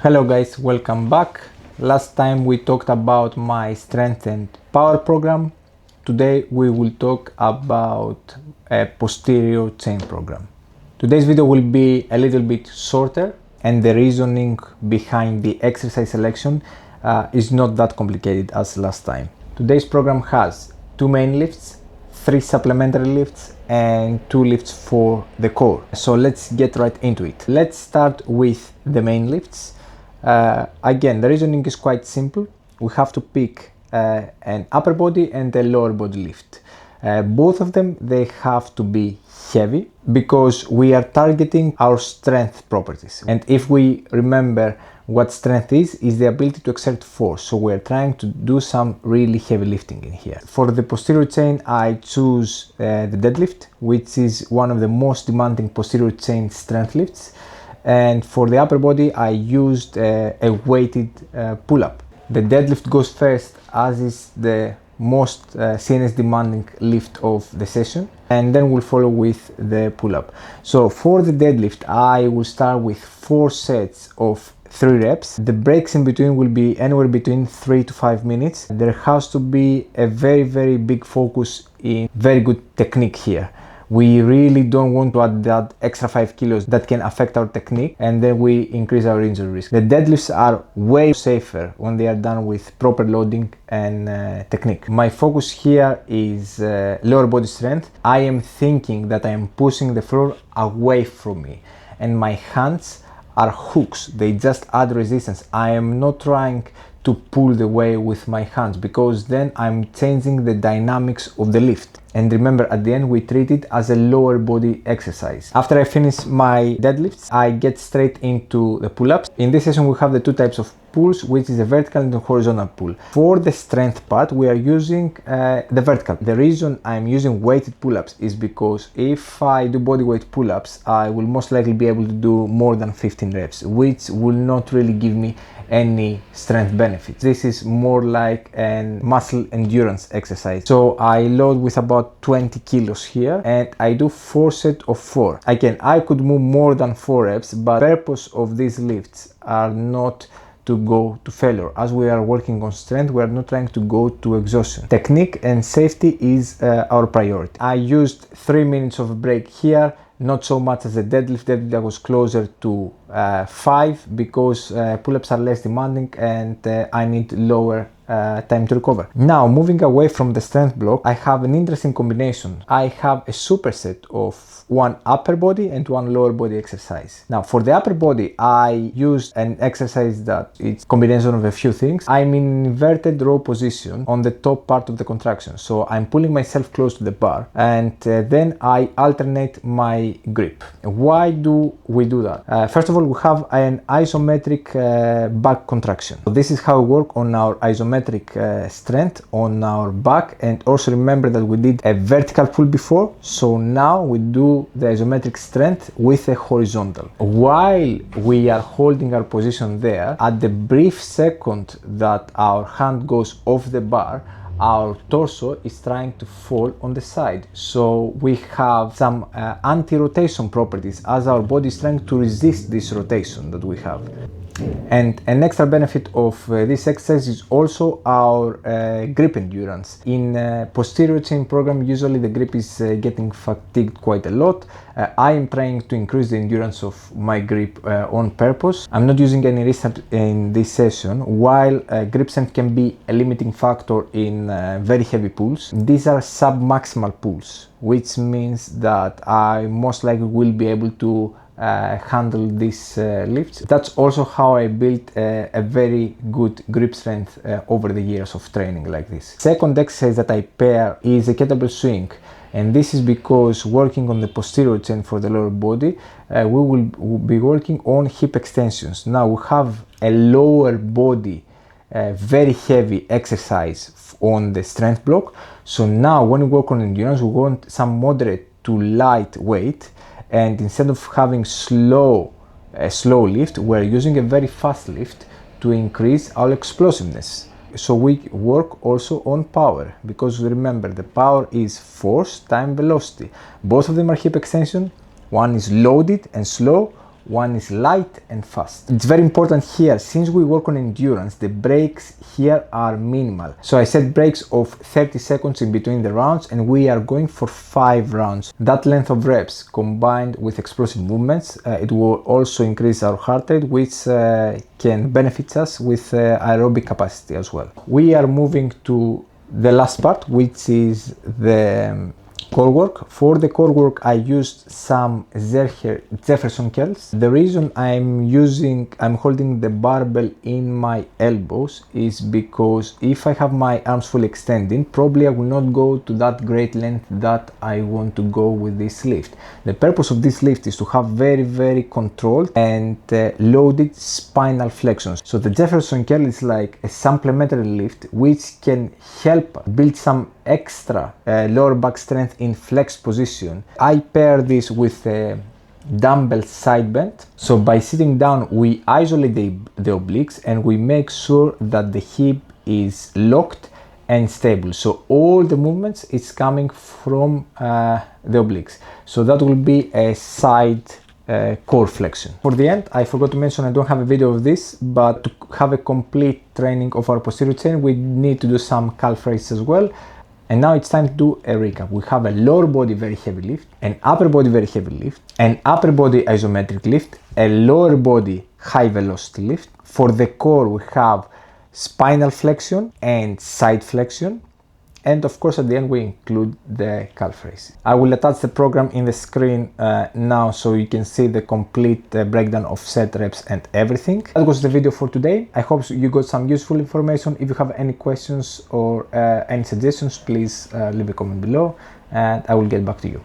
Hello guys, welcome back. Last time we talked about my strength and power program. Today we will talk about a posterior chain program. Today's video will be a little bit shorter and the reasoning behind the exercise selection is not that complicated as last time. Today's program has 2 main lifts, 3 supplementary lifts and 2 lifts for the core. So let's get right into it. Let's start with the main lifts. Again, the reasoning is quite simple. We have to pick an upper body and a lower body lift. Both of them, they have to be heavy because we are targeting our strength properties. And if we remember what strength is the ability to exert force. So we're trying to do some really heavy lifting in here. For the posterior chain, I choose the deadlift, which is one of the most demanding posterior chain strength lifts. And for the upper body, I used a weighted pull-up. The deadlift goes first, as is the most CNS demanding lift of the session, and then we'll follow with the pull-up. So for the deadlift, I will start with 4 sets of 3 reps. The breaks in between will be anywhere between 3 to 5 minutes. There has to be a very big focus in very good technique here. We really don't want to add that extra 5 kilos that can affect our technique, and then we increase our injury risk. The deadlifts are way safer when they are done with proper loading and technique. My focus here is lower body strength. I am thinking that I am pushing the floor away from me, and my hands are hooks. They just add resistance. I am not trying to pull the weight with my hands, because then I'm changing the dynamics of the lift. And remember, at the end we treat it as a lower body exercise. After I finish my deadlifts, I get straight into the pull-ups. In this session we have the 2 types of pulls, which is a vertical and a horizontal pull. For the strength part, we are using the vertical. The reason I'm using weighted pull-ups is because if I do body weight pull-ups, I will most likely be able to do more than 15 reps, which will not really give me any strength benefits. This is more like a muscle endurance exercise. So I load with about 20 kilos here, and I do 4 sets of 4. Again, I could move more than 4 reps, but the purpose of these lifts are not to go to failure. As we are working on strength, we are not trying to go to exhaustion. Technique and safety is our priority. I used 3 minutes of a break here, not so much as a deadlift. Deadlift was closer to 5 because pull-ups are less demanding and I need lower time to recover. Now, moving away from the strength block, I have an interesting combination. I have a superset of 1 upper body and 1 lower body exercise. Now, for the upper body, I used an exercise that it's a combination of a few things. I'm in inverted row position on the top part of the contraction. So I'm pulling myself close to the bar, and then I alternate my grip. Why do we do that? First of all, we have an isometric back contraction. So this is how we work on our isometric strength on our back. And also remember that we did a vertical pull before, so now we do the isometric strength with a horizontal. While we are holding our position there, at the brief second that our hand goes off the bar, our torso is trying to fall on the side. So we have some anti-rotation properties, as our body is trying to resist this rotation that we have. And an extra benefit of this exercise is also our grip endurance. In posterior chain program, usually the grip is getting fatigued quite a lot. I am trying to increase the endurance of my grip on purpose. I'm not using any restart in this session. While grip strength can be a limiting factor in very heavy pulls, these are sub-maximal pulls, which means that I most likely will be able to handle these lifts. That's also how I built a very good grip strength over the years of training like this. Second exercise that I pair is a kettlebell swing, and this is because working on the posterior chain for the lower body, we will be working on hip extensions. Now we have a lower body very heavy exercise on the strength block, so now when we work on endurance, we want some moderate to light weight. And instead of having a slow lift, we're using a very fast lift to increase our explosiveness. So we work also on power, because remember, the power is force times velocity. Both of them are hip extension. One is loaded and slow, one is light and fast. It's very important here, since we work on endurance, the breaks here are minimal. So I set breaks of 30 seconds in between the rounds, and we are going for 5 rounds. That length of reps combined with explosive movements, it will also increase our heart rate, which can benefit us with aerobic capacity as well. We are moving to the last part, which is the core work. For the core work, I used some Jefferson curls. The reason I'm holding the barbell in my elbows is because if I have my arms fully extended, probably I will not go to that great length that I want to go with this lift. The purpose of this lift is to have very controlled and loaded spinal flexions. So the Jefferson curl is like a supplementary lift which can help build some extra lower back strength in flexed position. I pair this with a dumbbell side bend. So by sitting down, we isolate the obliques and we make sure that the hip is locked and stable. So all the movements is coming from the obliques. So that will be a side core flexion. For the end, I forgot to mention I don't have a video of this, but to have a complete training of our posterior chain, we need to do some calf raises as well. And now it's time to do a recap. We have a lower body very heavy lift, an upper body very heavy lift, an upper body isometric lift, a lower body high velocity lift. For the core, we have spinal flexion and side flexion. And of course, at the end, we include the calf raise. I will attach the program in the screen now so you can see the complete breakdown of set, reps and everything. That was the video for today. I hope you got some useful information. If you have any questions or any suggestions, please leave a comment below and I will get back to you.